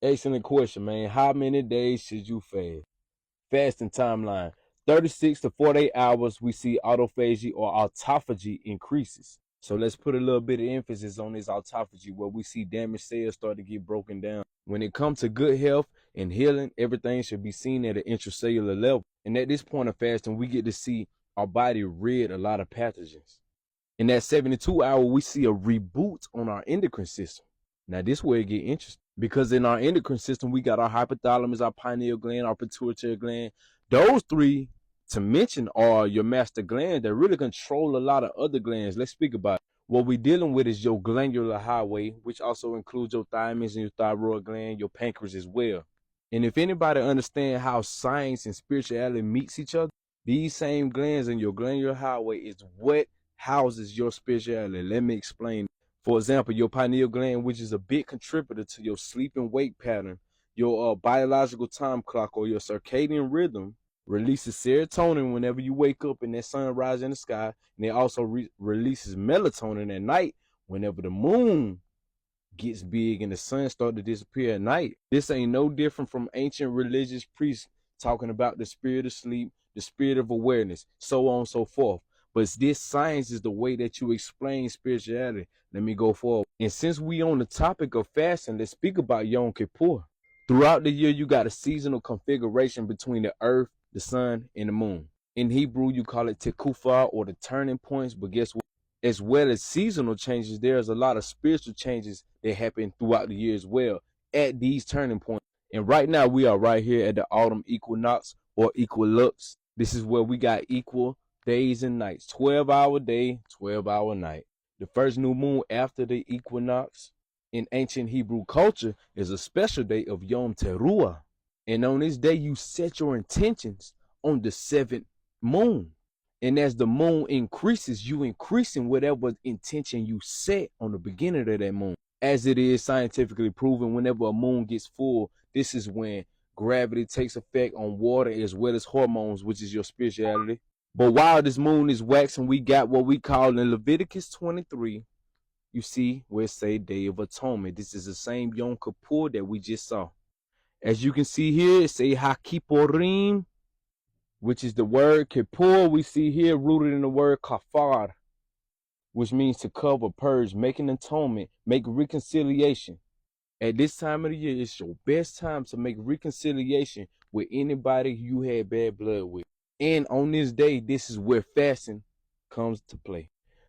Excellent question, man. How many days should you fast? Fasting timeline. 36 to 48 hours, we see autophagy or autophagy increases. So let's put a little bit of emphasis on this autophagy where we see damaged cells start to get broken down. When it comes to good health and healing, everything should be seen at an intracellular level. And at this point of fasting, we get to see our body rid a lot of pathogens. In that 72-hour, we see a reboot on our endocrine system. Now, this where it get interesting because in our endocrine system, we got our hypothalamus, our pineal gland, our pituitary gland. Those three, to mention, are your master glands that really control a lot of other glands. Let's speak about it. What we're dealing with is your glandular highway, which also includes your thymus and your thyroid gland, your pancreas as well. And if anybody understands how science and spirituality meets each other, these same glands in your glandular highway is what houses your spirituality. Let me explain. For example, your pineal gland, which is a big contributor to your sleep and wake pattern, your biological time clock or your circadian rhythm, releases serotonin whenever you wake up and that sun rises in the sky, and it also releases melatonin at night whenever the moon gets big and the sun start to disappear at night. This ain't no different from ancient religious priests talking about the spirit of sleep, the spirit of awareness, so on and so forth. But this science is the way that you explain spirituality. Let me go forward. And since we on the topic of fasting, let's speak about Yom Kippur. Throughout the year, you got a seasonal configuration between the earth, the sun, and the moon. In Hebrew, you call it Tekufa or the turning points, but guess what? As well as seasonal changes, there's a lot of spiritual changes that happen throughout the year as well at these turning points. And right now, we are right here at the autumn equinox or equilux. This is where we got equal days and nights, 12-hour day, 12-hour night. The first new moon after the equinox in ancient Hebrew culture is a special day of Yom Teruah. And on this day, you set your intentions on the seventh moon. And as the moon increases, you increasing whatever intention you set on the beginning of that moon. As it is scientifically proven, whenever a moon gets full, this is when gravity takes effect on water as well as hormones, which is your spirituality. But while this moon is waxing, we got what we call in Leviticus 23, you see where it say Day of Atonement. This is the same Yom Kippur that we just saw. As you can see here, it say HaKippurim, which is the word Kippur we see here rooted in the word kafar, which means to cover, purge, make an atonement, make reconciliation. At this time of the year, it's your best time to make reconciliation with anybody you had bad blood with. And on this day, this is where fasting comes to play.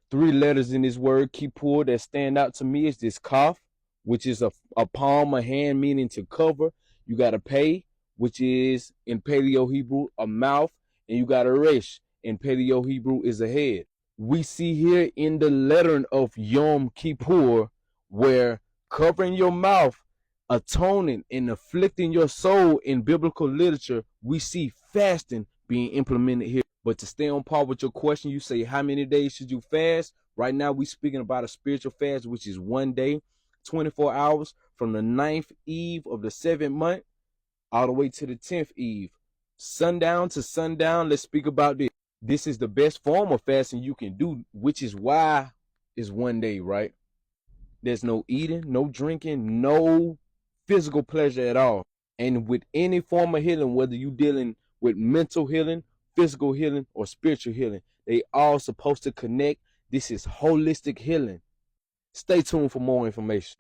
3 letters in this word Kippur that stand out to me is this kaf, which is a palm, a hand, meaning to cover. You got a pay, which is in Paleo Hebrew a mouth, and you got a resh in Paleo Hebrew is a head. We see here in the lettering of Yom Kippur where covering your mouth, atoning, and afflicting your soul in biblical literature, we see fasting being implemented here. But to stay on par with your question, you say how many days should you fast? Right now we speaking about a spiritual fast, which is 1 day, 24 hours from the 9th eve of the 7th month all the way to the 10th eve. Sundown to sundown, let's speak about this. This is the best form of fasting you can do, which is why it's 1 day, right? There's no eating, no drinking, no physical pleasure at all. And with any form of healing, whether you're dealing with mental healing, physical healing, or spiritual healing, they all supposed to connect. This is holistic healing. Stay tuned for more information.